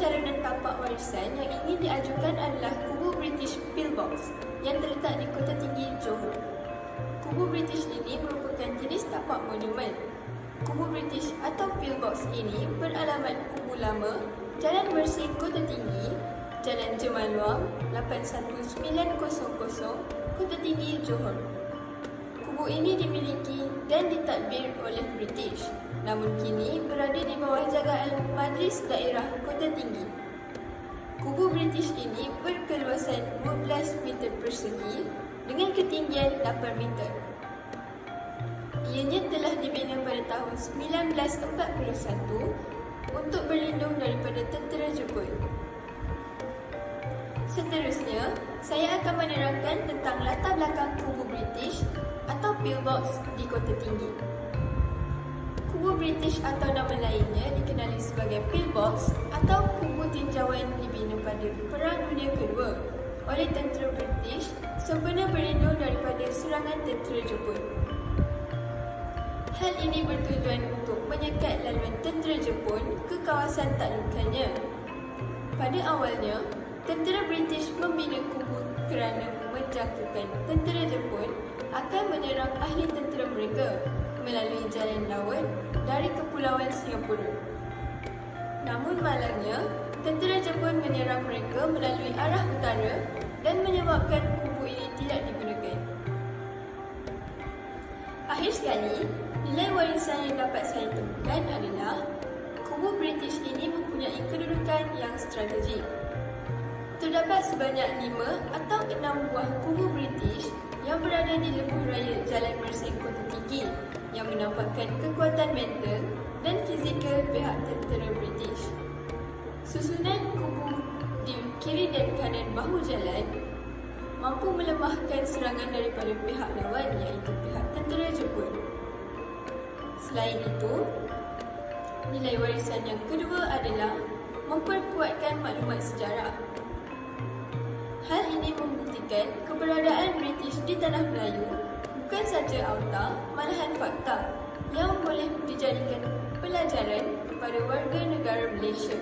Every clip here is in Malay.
pengacara dan tapak warisan yang ingin diajukan adalah kubu British Pillbox yang terletak di Kota Tinggi, Johor. Kubu British ini merupakan jenis tapak monumen. Kubu British atau Pillbox ini beralamat Kubu Lama, Jalan Mersing, Kota Tinggi, Jalan Jemaluang 81900, Kota Tinggi, Johor. Kubu ini dimiliki dan ditadbir oleh British, namun kini berada di bawah jagaan Majlis Daerah Kota Tinggi. Kubu British ini berkeluasan 12 meter persegi dengan ketinggian 8 meter. Ianya telah dibina pada tahun 1941 untuk berlindung daripada tentera Jepun. Seterusnya, saya akan menerangkan tentang latar belakang kubu British atau Pillbox di Kota Tinggi. Kubu British atau nama lainnya dikenali sebagai Pillbox atau kubu tinjauan dibina pada Perang Dunia Kedua oleh tentera British sempena berlindung daripada serangan tentera Jepun. Hal ini bertujuan untuk menyekat laluan tentera Jepun ke kawasan taklukannya. Pada awalnya, tentera British membina kubu kerana menjangkakan tentera Jepun akan menyerang ahli tentera mereka melalui jalan laut dari Kepulauan Singapura. Namun malangnya, tentera Jepun menyerang mereka melalui arah utara dan menyebabkan kubu ini tidak digunakan. Akhir sekali, nilai warisan yang dapat saya temukan adalah kubu British ini mempunyai kedudukan yang strategik. Terdapat sebanyak 5 atau 6 buah kubu British yang berada di lebuh raya Jalan Mersing, Kota Tinggi yang menampakkan kekuatan mental dan fizikal pihak tentera British. Susunan kubu di kiri dan kanan bahu jalan mampu melemahkan serangan daripada pihak lawan iaitu pihak tentera Jepun. Selain itu, nilai warisan yang kedua adalah memperkuatkan maklumat sejarah. Hal ini membuktikan keberadaan British di Tanah Melayu bukan saja auta, malahan fakta yang boleh dijadikan pelajaran kepada warga negara Malaysia.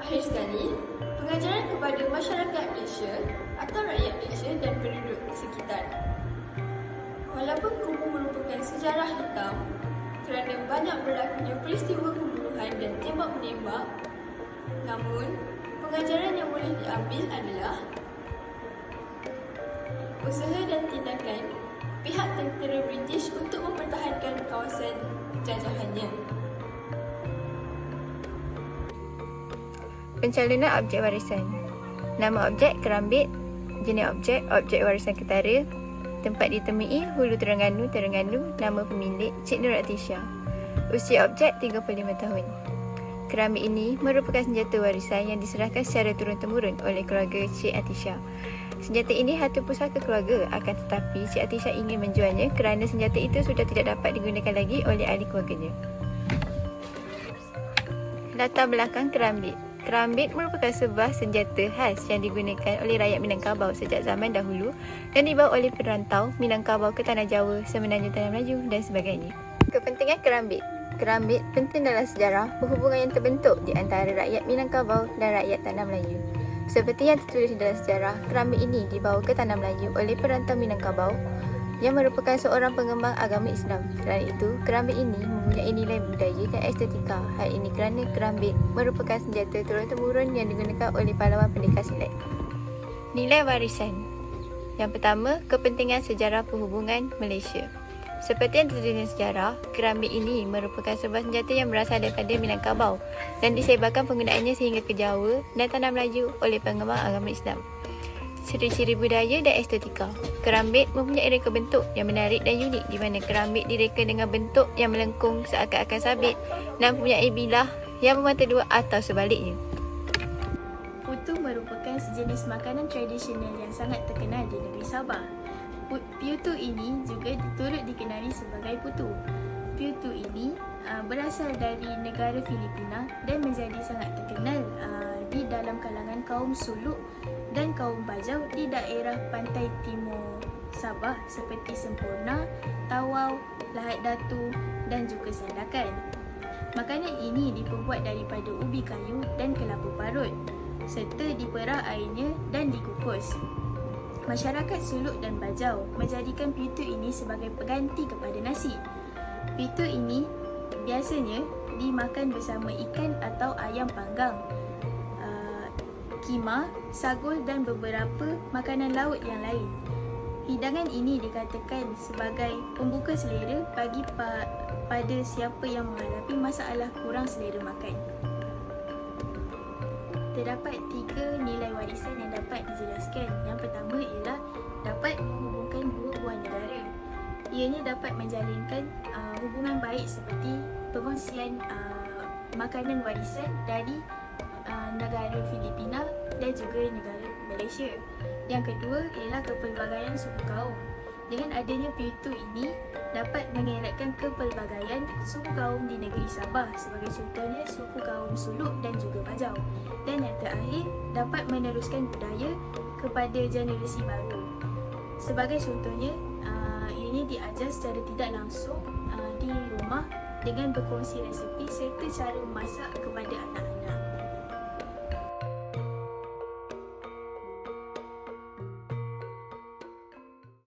Akhir sekali, pengajaran kepada masyarakat Malaysia atau rakyat Malaysia dan penduduk sekitar. Walaupun kubu merupakan sejarah hitam kerana banyak berlakunya peristiwa pembunuhan dan tembak-menembak, namun pengajaran yang boleh diambil adalah usaha dan tindakan pihak tentera British untuk mempertahankan kawasan jajahannya. Pencalonan objek warisan. Nama objek Kerambit, jenis objek warisan ketara, tempat ditemui Hulu Terengganu, nama pemilik Cik Nur Atisha. Usia objek 35 tahun. Kerambit ini merupakan senjata warisan yang diserahkan secara turun-temurun oleh keluarga Cik Atisha. Senjata ini harta pusaka keluarga, akan tetapi Cik Atisha ingin menjualnya kerana senjata itu sudah tidak dapat digunakan lagi oleh ahli keluarganya. Latar belakang kerambit. Kerambit merupakan sebuah senjata khas yang digunakan oleh rakyat Minangkabau sejak zaman dahulu dan dibawa oleh perantau Minangkabau ke Tanah Jawa, semenanjung Tanah Melayu dan sebagainya. Kepentingan kerambit. Kerambit penting dalam sejarah berhubungan yang terbentuk di antara rakyat Minangkabau dan rakyat Tanah Melayu. Seperti yang tertulis dalam sejarah, kerambit ini dibawa ke Tanah Melayu oleh perantau Minangkabau yang merupakan seorang pengembang agama Islam. Selain itu, kerambit ini mempunyai nilai budaya dan estetika. Hal ini kerana kerambit merupakan senjata turun-temurun yang digunakan oleh pahlawan pendekar silat. Nilai warisan. Yang pertama, kepentingan sejarah perhubungan Malaysia. Seperti yang tertulis dalam sejarah, kerambit ini merupakan sebuah senjata yang berasal daripada Minangkabau dan disebarkan penggunaannya sehingga ke Jawa dan Tanah Melayu oleh pengembang agama Islam. Ciri-ciri budaya dan estetika. Kerambit mempunyai reka bentuk yang menarik dan unik di mana kerambit direka dengan bentuk yang melengkung seakan-akan sabit dan mempunyai bilah yang bermata dua atau sebaliknya. Putu merupakan sejenis makanan tradisional yang sangat terkenal di negeri Sabah. Piutu ini juga turut dikenali sebagai putu. Piutu ini berasal dari negara Filipina dan menjadi sangat terkenal di dalam kalangan kaum Suluk dan kaum Bajau di daerah pantai timur Sabah seperti Semporna, Tawau, Lahad Datu dan juga Sandakan. Makanan ini diperbuat daripada ubi kayu dan kelapa parut serta diperah airnya dan dikukus. Masyarakat Suluk dan Bajau menjadikan pitu ini sebagai pengganti kepada nasi. Pitu ini biasanya dimakan bersama ikan atau ayam panggang, kima, sagul dan beberapa makanan laut yang lain. Hidangan ini dikatakan sebagai pembuka selera bagi pada siapa yang menghadapi masalah kurang selera makan. Terdapat 3 nilai warisan yang dapat dijelaskan. Yang pertama ialah dapat menghubungkan dua buah negara. Ianya dapat menjalinkan hubungan baik seperti pengkongsian makanan warisan dari negara Filipina dan juga negara Malaysia. Yang kedua ialah kepelbagaian suku kaum. Dengan adanya pitu ini dapat mengeratkan kepelbagaian suku kaum di negeri Sabah, sebagai contohnya suku kaum Suluk dan juga Bajau. Dan yang terakhir, dapat meneruskan budaya kepada generasi baru. Sebagai contohnya, ianya diajar secara tidak langsung di rumah dengan berkongsi resepi serta cara memasak kepada anak-anak.